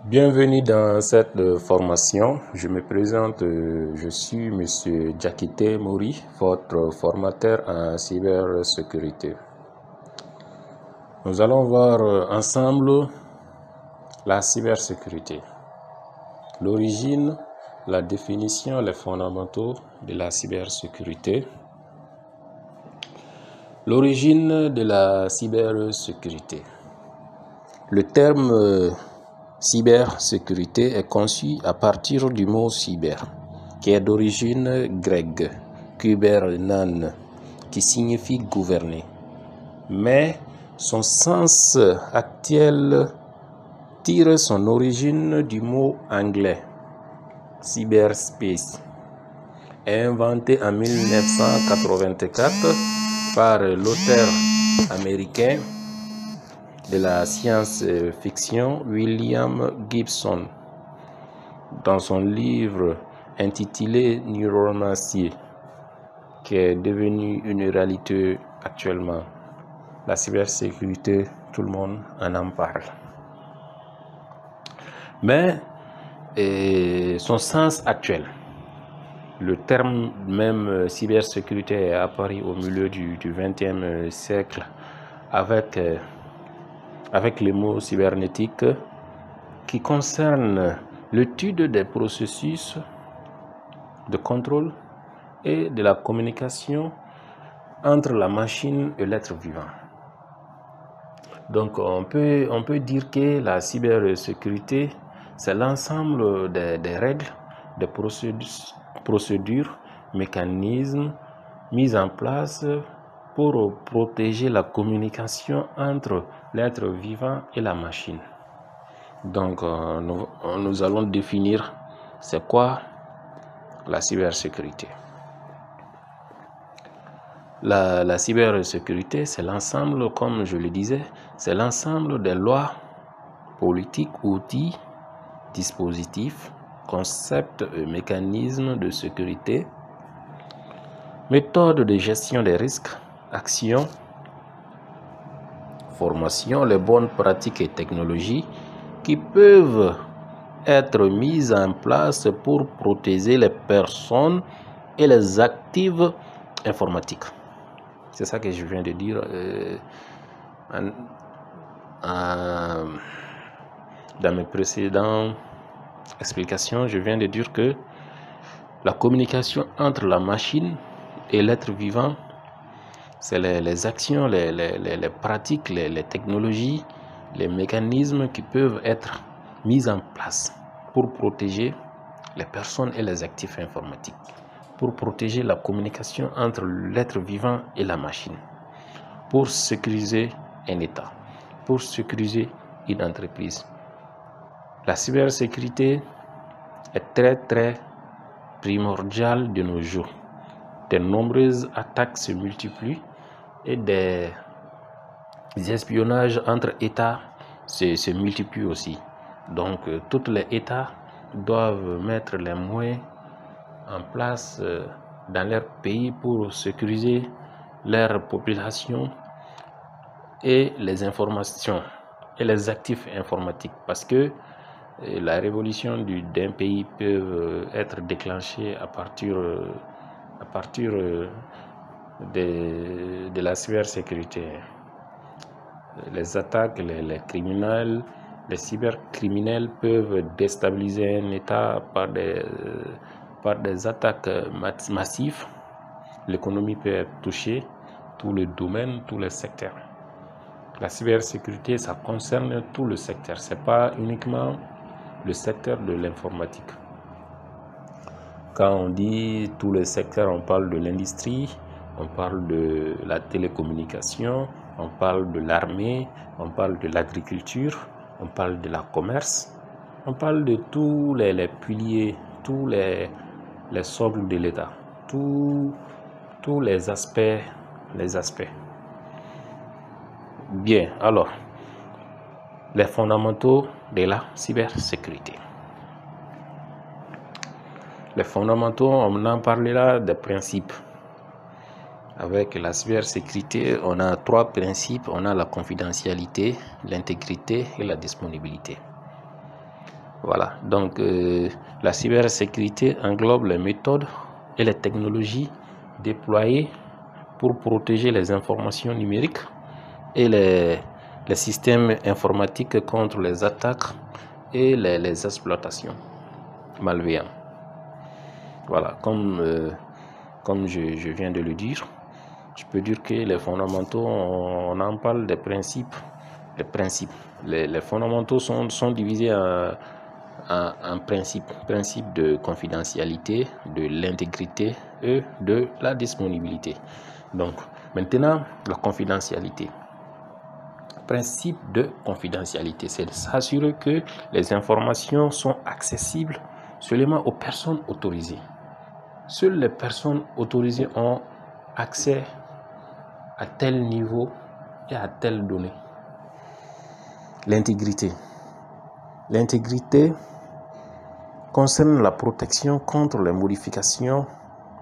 Bienvenue dans cette formation. Je me présente, je suis Monsieur Diakité Mori, votre formateur en cybersécurité. Nous allons voir ensemble la cybersécurité, l'origine, la définition, les fondamentaux de la cybersécurité. L'origine de la cybersécurité. Le terme cybersécurité est conçu à partir du mot cyber, qui est d'origine grecque, kybernan, qui signifie gouverner. Mais son sens actuel tire son origine du mot anglais, cyberspace, inventé en 1984 par l'auteur américain de la science-fiction William Gibson dans son livre intitulé Neuromancy, qui est devenu une réalité actuellement. La cybersécurité, tout le monde en parle. Mais son sens actuel, le terme même cybersécurité est apparu au milieu du XXe siècle avec les mots cybernétiques qui concernent l'étude des processus de contrôle et de la communication entre la machine et l'être vivant. Donc on peut dire que la cybersécurité, c'est l'ensemble des règles, des procédures, mécanismes mis en place pour protéger la communication entre l'être vivant et la machine. Donc, nous allons définir c'est quoi la cybersécurité. La cybersécurité, c'est l'ensemble, comme je le disais, c'est l'ensemble des lois, politiques, outils, dispositifs, concepts et mécanismes de sécurité, méthodes de gestion des risques, actions, formation, les bonnes pratiques et technologies qui peuvent être mises en place pour protéger les personnes et les actifs informatiques. C'est ça que je viens de dire dans mes précédentes explications. Je viens de dire que la communication entre la machine et l'être vivant, c'est les actions, les pratiques, les technologies, les mécanismes qui peuvent être mis en place pour protéger les personnes et les actifs informatiques, pour protéger la communication entre l'être vivant et la machine, pour sécuriser un État, pour sécuriser une entreprise. La cybersécurité est très primordiale de nos jours. De nombreuses attaques se multiplient et des espionnages entre États se multiplient aussi. Donc, tous les États doivent mettre les moyens en place dans leur pays pour sécuriser leur population et les informations et les actifs informatiques, parce que la révolution d'un pays peut être déclenchée à partir de la cybersécurité. Les attaques, les criminels, les cybercriminels peuvent déstabiliser un État par des attaques massives. L'économie peut être touchée, tous les domaines, tous les secteurs. La cybersécurité, ça concerne tout le secteur, c'est pas uniquement le secteur de l'informatique. Quand on dit tous les secteurs, on parle de l'industrie, on parle de la télécommunication, on parle de l'armée, on parle de l'agriculture, on parle de la commerce, on parle de tous les piliers, tous les socles de l'État, tous les aspects. Bien, alors, les fondamentaux de la cybersécurité. Les fondamentaux, on en parlera des principes. Avec la cybersécurité, on a 3 principes. On a la confidentialité, l'intégrité et la disponibilité. Voilà, donc la cybersécurité englobe les méthodes et les technologies déployées pour protéger les informations numériques et les systèmes informatiques contre les attaques et les exploitations malveillantes. Voilà, comme je viens de le dire, je peux dire que les fondamentaux, on en parle des principes. Les principes. Les fondamentaux sont divisés en principes. Principe de confidentialité, de l'intégrité et de la disponibilité. Donc, maintenant, la confidentialité. Principe de confidentialité, c'est de s'assurer que les informations sont accessibles seulement aux personnes autorisées. Seules les personnes autorisées ont accès à tel niveau et à telle donnée. L'intégrité. L'intégrité concerne la protection contre les modifications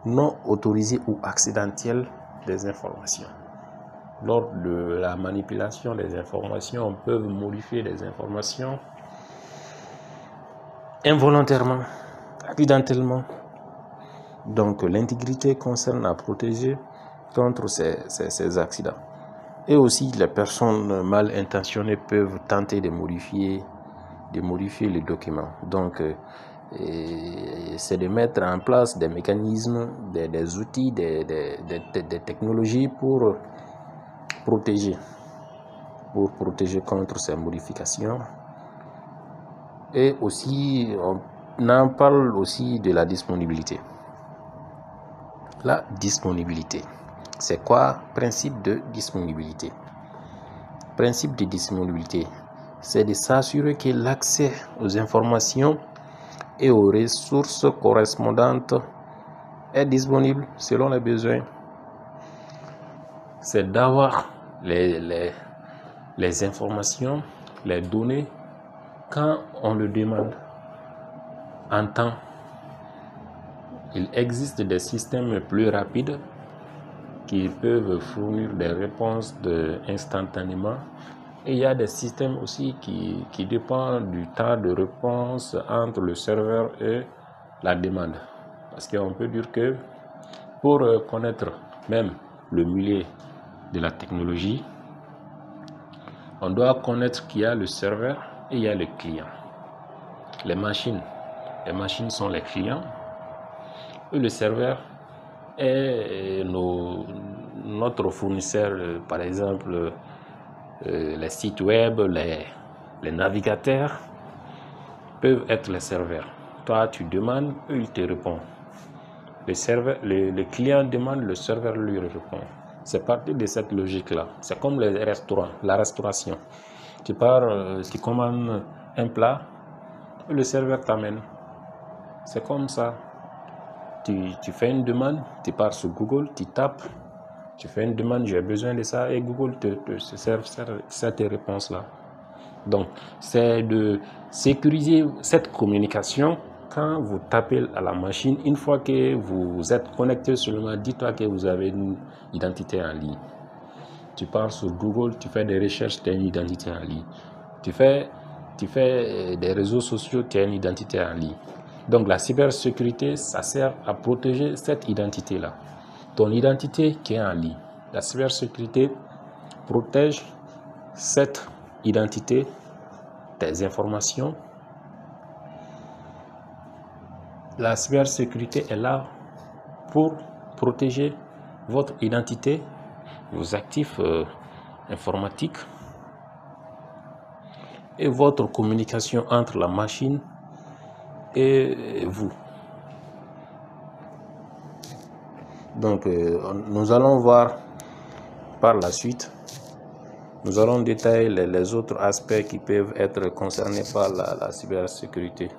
non autorisées ou accidentelles des informations. Lors de la manipulation des informations, on peut modifier des informations involontairement, accidentellement. Donc l'intégrité concerne à protéger contre ces accidents. Et aussi les personnes mal intentionnées peuvent tenter de modifier les documents. Donc c'est de mettre en place des mécanismes, des outils, des technologies pour protéger contre ces modifications. Et aussi on en parle aussi de la disponibilité. La disponibilité. C'est quoi? Principe de disponibilité. Principe de disponibilité, c'est de s'assurer que l'accès aux informations et aux ressources correspondantes est disponible selon les besoins. C'est d'avoir les informations, les données quand on le demande en temps. Il existe des systèmes plus rapides qui peuvent fournir des réponses instantanément. Et il y a des systèmes aussi qui dépendent du temps de réponse entre le serveur et la demande. Parce qu'on peut dire que pour connaître même le milieu de la technologie, on doit connaître qu'il y a le serveur et il y a le client. Les machines sont les clients et le serveur est notre fournisseur, par exemple les sites web, les navigateurs peuvent être les serveurs. Toi tu demandes, eux ils te répondent. Le client demande, le serveur lui répond. C'est parti de cette logique-là. C'est comme les restaurants, la restauration. Tu pars, tu commandes un plat, le serveur t'amène. C'est comme ça. Tu fais une demande, tu pars sur Google, tu tapes, tu fais une demande, j'ai besoin de ça, et Google te sert cette réponse-là. Donc, c'est de sécuriser cette communication. Quand vous tapez à la machine, une fois que vous êtes connecté seulement, dis-toi que vous avez une identité en ligne. Tu pars sur Google, tu fais des recherches, tu as une identité en ligne. Tu fais des réseaux sociaux, tu as une identité en ligne. Donc la cybersécurité, ça sert à protéger cette identité-là. Ton identité qui est en ligne. La cybersécurité protège cette identité, tes informations. La cybersécurité est là pour protéger votre identité, vos actifs informatiques et votre communication entre la machine et vous. Donc nous allons voir par la suite, nous allons détailler les autres aspects qui peuvent être concernés par la cybersécurité.